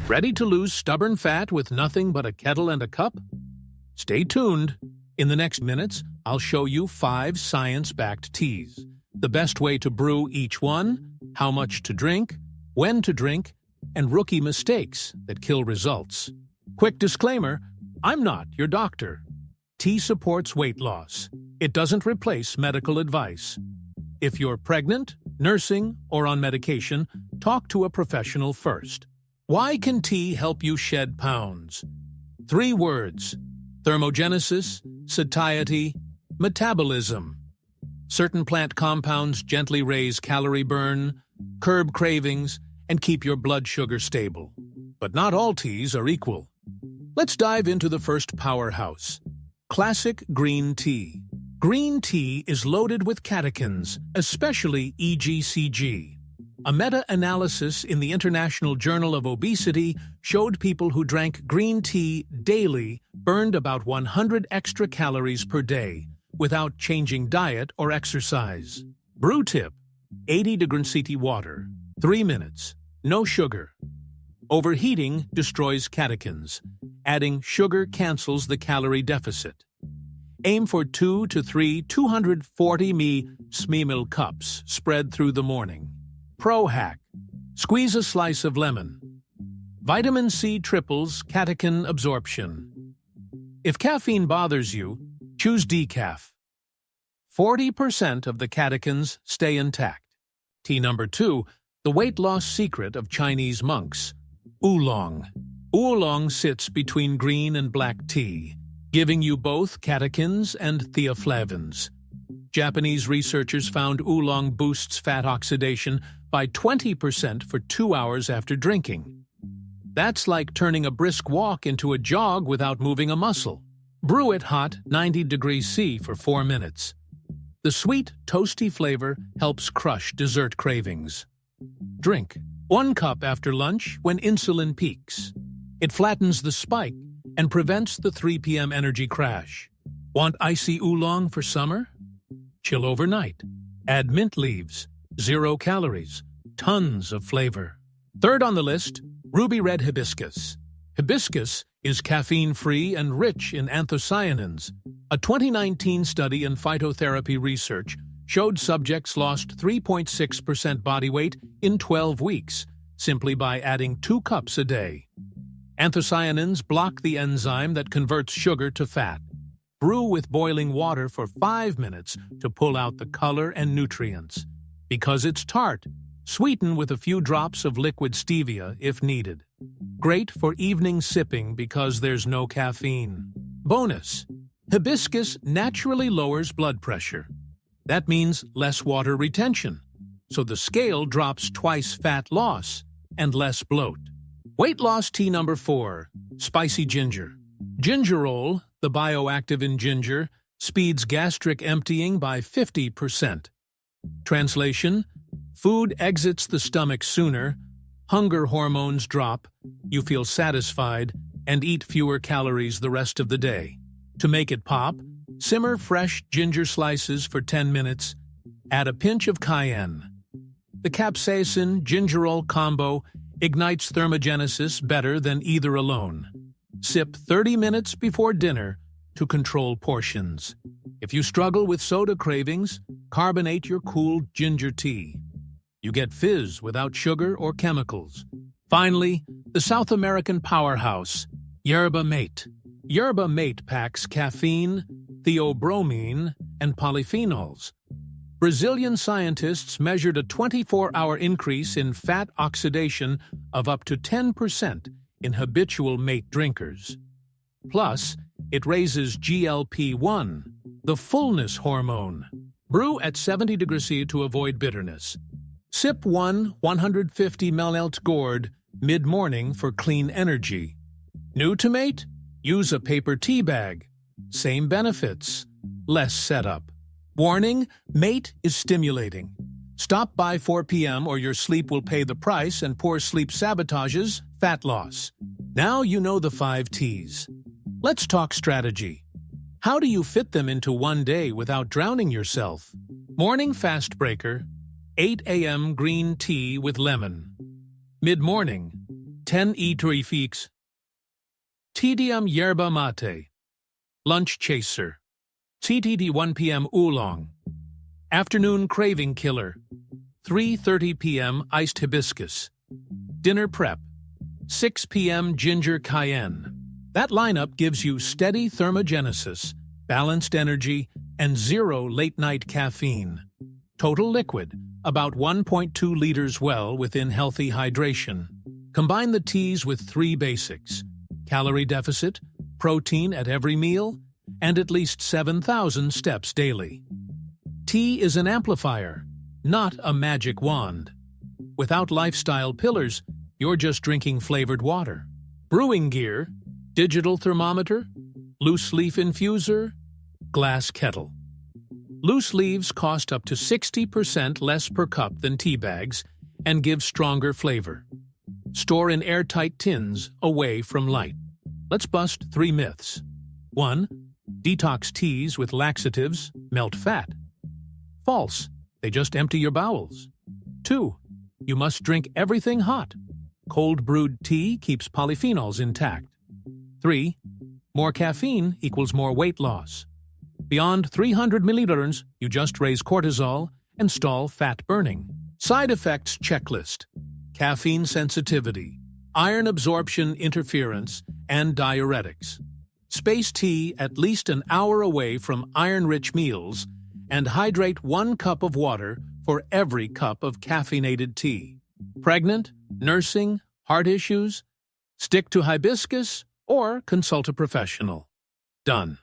Ready to lose stubborn fat with nothing but a kettle and a cup? Stay tuned. In the next minutes, I'll show you 5 science-backed teas. The best way to brew each one, how much to drink, when to drink, and rookie mistakes that kill results. Quick disclaimer, I'm not your doctor. Tea supports weight loss. It doesn't replace medical advice. If you're pregnant, nursing, or on medication, talk to a professional first. Why can tea help you shed pounds? 3 words: thermogenesis, satiety, metabolism. Certain plant compounds gently raise calorie burn, curb cravings, and keep your blood sugar stable. But not all teas are equal. Let's dive into the first powerhouse: classic green tea. Green tea is loaded with catechins, especially EGCG. A meta-analysis in the International Journal of Obesity showed people who drank green tea daily burned about 100 extra calories per day without changing diet or exercise. Brew tip: 80°C water, 3 minutes, no sugar. Overheating destroys catechins. Adding sugar cancels the calorie deficit. Aim for 2 to 3 240 ml cups spread through the morning. Pro hack: squeeze a slice of lemon. Vitamin C triples catechin absorption. If caffeine bothers you, choose decaf. 40% of the catechins stay intact. Tea number 2, the weight loss secret of Chinese monks: oolong. Oolong sits between green and black tea, giving you both catechins and theaflavins. Japanese researchers found oolong boosts fat oxidation by 20% for 2 hours after drinking. That's like turning a brisk walk into a jog without moving a muscle. Brew it hot, 90°C for 4 minutes. The sweet, toasty flavor helps crush dessert cravings. Drink 1 cup after lunch when insulin peaks. It flattens the spike and prevents the 3 p.m. energy crash. Want icy oolong for summer? Chill overnight. Add mint leaves. 0 calories. Tons of flavor. Third on the list, ruby red hibiscus. Hibiscus is caffeine-free and rich in anthocyanins. A 2019 study in phytotherapy research showed subjects lost 3.6% body weight in 12 weeks, simply by adding 2 cups a day. Anthocyanins block the enzyme that converts sugar to fat. Brew with boiling water for 5 minutes to pull out the color and nutrients. Because it's tart, sweeten with a few drops of liquid stevia if needed. Great for evening sipping because there's no caffeine. Bonus: hibiscus naturally lowers blood pressure. That means less water retention, so the scale drops twice fat loss and less bloat. Weight loss tea number 4, spicy ginger. Gingerol, the bioactive in ginger, speeds gastric emptying by 50%. Translation: food exits the stomach sooner, hunger hormones drop, you feel satisfied, and eat fewer calories the rest of the day. To make it pop, simmer fresh ginger slices for 10 minutes, add a pinch of cayenne. The capsaicin-gingerol combo ignites thermogenesis better than either alone. Sip 30 minutes before dinner to control portions. If you struggle with soda cravings, carbonate your cool ginger tea. You get fizz without sugar or chemicals. Finally, the South American powerhouse, yerba mate. Yerba mate packs caffeine, theobromine, and polyphenols. Brazilian scientists measured a 24-hour increase in fat oxidation of up to 10% in habitual mate drinkers. Plus, it raises GLP-1, the fullness hormone. Brew at 70°C to avoid bitterness. Sip 150 ml gourd mid-morning for clean energy. New to mate? Use a paper tea bag. Same benefits, less setup. Warning: mate is stimulating. Stop by 4 p.m. or your sleep will pay the price, and poor sleep sabotages fat loss. Now you know the 5 T's. Let's talk strategy. How do you fit them into one day without drowning yourself? Morning fast breaker: 8 a.m. green tea with lemon. Mid-morning: 10 Etrifiques. Tedium yerba mate. Lunch chaser. CTD 1 p.m. oolong. Afternoon craving killer. 3:30 p.m. iced hibiscus. Dinner prep. 6 p.m. ginger cayenne. That lineup gives you steady thermogenesis, balanced energy, and zero late-night caffeine. Total liquid, about 1.2 liters well within healthy hydration. Combine the teas with 3 basics: calorie deficit, protein at every meal, and at least 7,000 steps daily. Tea is an amplifier, not a magic wand. Without lifestyle pillars, you're just drinking flavored water. Brewing gear: digital thermometer, loose leaf infuser, glass kettle. Loose leaves cost up to 60% less per cup than tea bags and give stronger flavor. Store in airtight tins away from light. Let's bust 3 myths. 1. Detox teas with laxatives melt fat. False. They just empty your bowels. 2. You must drink everything hot. Cold brewed tea keeps polyphenols intact. 3. More caffeine equals more weight loss. Beyond 300 milliliters, you just raise cortisol and stall fat burning. Side effects checklist: caffeine sensitivity, iron absorption interference, and diuretics. Space tea at least an hour away from iron-rich meals and hydrate 1 cup of water for every cup of caffeinated tea. Pregnant, nursing, heart issues? Stick to hibiscus or consult a professional. Done.